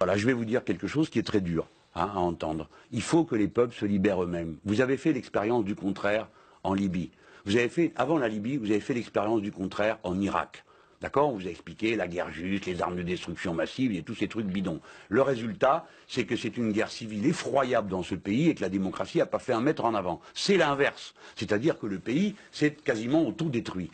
Voilà, je vais vous dire quelque chose qui est très dur à entendre. Il faut que les peuples se libèrent eux-mêmes. Vous avez fait l'expérience du contraire en Libye. Vous avez fait, avant la Libye, vous avez fait l'expérience du contraire en Irak. D'accord? On vous a expliqué la guerre juste, les armes de destruction massive et tous ces trucs bidons. Le résultat, c'est que c'est une guerre civile effroyable dans ce pays et que la démocratie n'a pas fait un mètre en avant. C'est l'inverse. C'est-à-dire que le pays s'est quasiment autodétruit.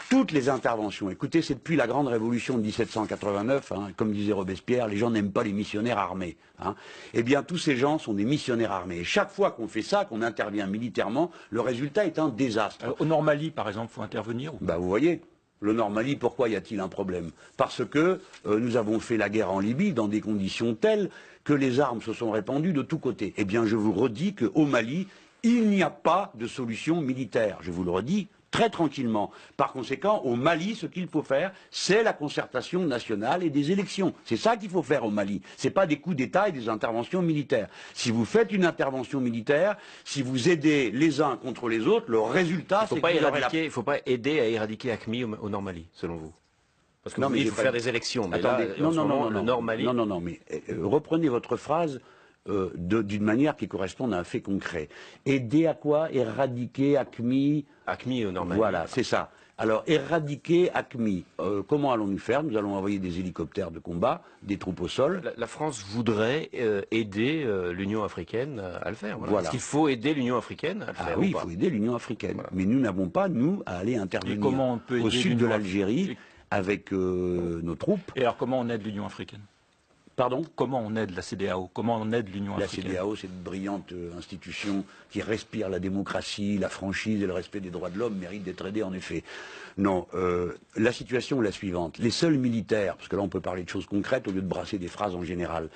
Toutes les interventions, écoutez, c'est depuis la grande révolution de 1789, hein, comme disait Robespierre, les gens n'aiment pas les missionnaires armés. Hein. Eh bien, tous ces gens sont des missionnaires armés. Et chaque fois qu'on fait ça, qu'on intervient militairement, le résultat est un désastre. Au Nord Mali, par exemple, il faut intervenir ou... Vous voyez, le Nord Mali, pourquoi y a-t-il un problème? Parce que nous avons fait la guerre en Libye dans des conditions telles que les armes se sont répandues de tous côtés. Eh bien, je vous redis qu'au Mali, il n'y a pas de solution militaire. Je vous le redis très tranquillement. Par conséquent, au Mali, ce qu'il faut faire, c'est la concertation nationale et des élections. C'est ça qu'il faut faire au Mali. Ce n'est pas des coups d'État et des interventions militaires. Si vous faites une intervention militaire, si vous aidez les uns contre les autres, le résultat, c'est il ne faut pas aider à éradiquer AQMI au Nord Mali, selon vous. Parce que il faut faire des élections. Mais attendez, là, le Nord Mali... Non, mais reprenez votre phrase d'une manière qui corresponde à un fait concret. Aider à quoi? Éradiquer AQMI? AQMI au Nord Mali. Voilà, c'est ça. Alors, éradiquer AQMI, comment allons-nous faire? Nous allons envoyer des hélicoptères de combat, des troupes au sol. La France voudrait aider l'Union africaine à le faire. Voilà. Voilà. Est-ce qu'il faut aider l'Union africaine à le faire? Oui, il faut aider l'Union africaine. Voilà. Mais nous n'avons pas, nous, à aller intervenir au sud de l'Algérie avec nos troupes. Et alors, comment on aide l'Union africaine? Pardon? Comment on aide la CEDEAO? Comment on aide l'Union africaine? La CEDEAO, c'est une brillante institution qui respire la démocratie, la franchise et le respect des droits de l'homme, mérite d'être aidée en effet. Non, la situation est la suivante. Les seuls militaires, parce que là on peut parler de choses concrètes au lieu de brasser des phrases en général,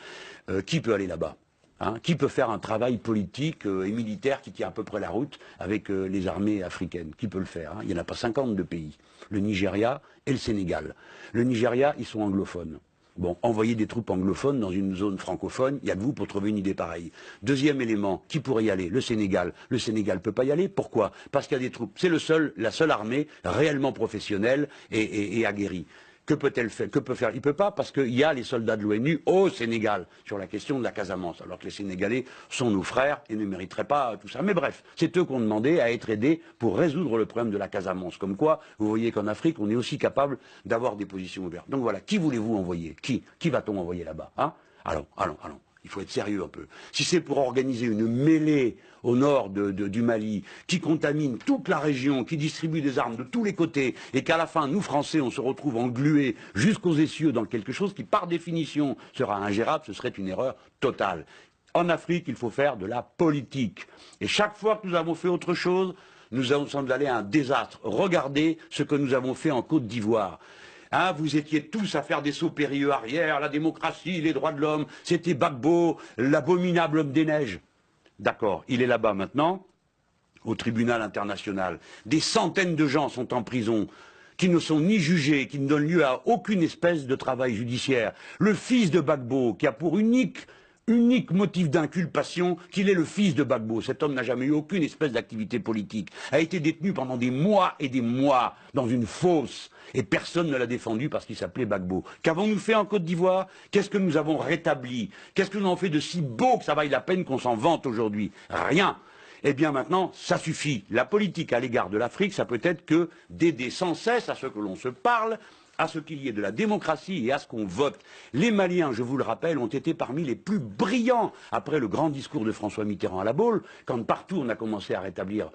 qui peut aller là-bas? Hein, qui peut faire un travail politique et militaire qui tient à peu près la route avec les armées africaines? Qui peut le faire? Il n'y en a pas 50 de pays. Le Nigeria et le Sénégal. Le Nigeria, ils sont anglophones. Bon, envoyer des troupes anglophones dans une zone francophone, il y a que vous pour trouver une idée pareille. Deuxième élément, qui pourrait y aller? Le Sénégal. Le Sénégal ne peut pas y aller. Pourquoi? Parce qu'il y a des troupes. C'est la seule armée réellement professionnelle et aguerrie. Que peut-elle faire? Que peut faire? Il ne peut pas parce qu'il y a les soldats de l'ONU au Sénégal sur la question de la Casamance, alors que les Sénégalais sont nos frères et ne mériteraient pas tout ça. Mais bref, c'est eux qui ont demandé à être aidés pour résoudre le problème de la Casamance. Comme quoi, vous voyez qu'en Afrique, on est aussi capable d'avoir des positions ouvertes. Donc voilà, qui voulez-vous envoyer? Qui va-t-on envoyer là-bas? Hein? Allons. Il faut être sérieux un peu. Si c'est pour organiser une mêlée au nord du Mali, qui contamine toute la région, qui distribue des armes de tous les côtés, et qu'à la fin, nous, Français, on se retrouve englués jusqu'aux essieux dans quelque chose qui, par définition, sera ingérable, ce serait une erreur totale. En Afrique, il faut faire de la politique. Et chaque fois que nous avons fait autre chose, nous sommes allés à un désastre. Regardez ce que nous avons fait en Côte d'Ivoire. Hein, vous étiez tous à faire des sauts périlleux arrière, la démocratie, les droits de l'homme, c'était Gbagbo, l'abominable homme des neiges. D'accord, il est là-bas maintenant, au tribunal international. Des centaines de gens sont en prison, qui ne sont ni jugés, qui ne donnent lieu à aucune espèce de travail judiciaire. Le fils de Gbagbo, qui a pour unique motif d'inculpation qu'il est le fils de Gbagbo. Cet homme n'a jamais eu aucune espèce d'activité politique, a été détenu pendant des mois et des mois dans une fosse, et personne ne l'a défendu parce qu'il s'appelait Gbagbo. Qu'avons-nous fait en Côte d'Ivoire? Qu'est-ce que nous avons rétabli? Qu'est-ce que nous avons fait de si beau que ça vaille la peine qu'on s'en vante aujourd'hui? Rien. Eh bien maintenant, ça suffit. La politique à l'égard de l'Afrique, ça peut être que d'aider sans cesse à ce que l'on se parle, à ce qu'il y ait de la démocratie et à ce qu'on vote. Les Maliens, je vous le rappelle, ont été parmi les plus brillants après le grand discours de François Mitterrand à la Baule, quand partout on a commencé à établir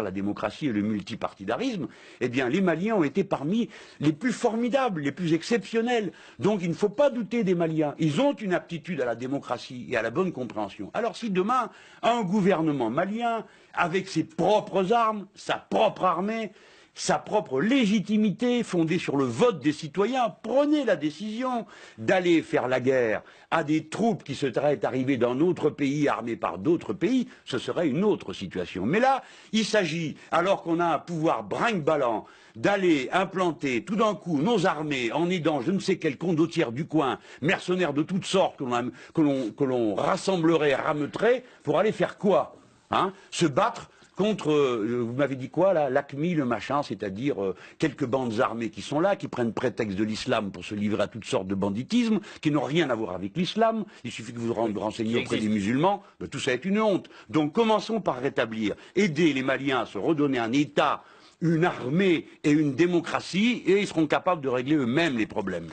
la démocratie et le multipartidarisme. Eh bien, les Maliens ont été parmi les plus formidables, les plus exceptionnels. Donc il ne faut pas douter des Maliens. Ils ont une aptitude à la démocratie et à la bonne compréhension. Alors si demain, un gouvernement malien, avec ses propres armes, sa propre armée, sa propre légitimité fondée sur le vote des citoyens, prenez la décision d'aller faire la guerre à des troupes qui seraient arrivées d'un autre pays armées par d'autres pays, ce serait une autre situation. Mais là, il s'agit, alors qu'on a un pouvoir brinque-ballant, d'aller implanter tout d'un coup nos armées en aidant je ne sais quel condottière du coin, mercenaires de toutes sortes que l'on rassemblerait, rameuterait, pour aller faire quoi? Hein? Se battre contre, vous m'avez dit quoi là, l'AQMI, le machin, c'est-à-dire quelques bandes armées qui sont là, qui prennent prétexte de l'islam pour se livrer à toutes sortes de banditisme, qui n'ont rien à voir avec l'islam. Il suffit que vous vous renseigniez auprès des musulmans, ben, tout ça est une honte. Donc commençons par rétablir, aider les Maliens à se redonner un État, une armée et une démocratie, et ils seront capables de régler eux-mêmes les problèmes.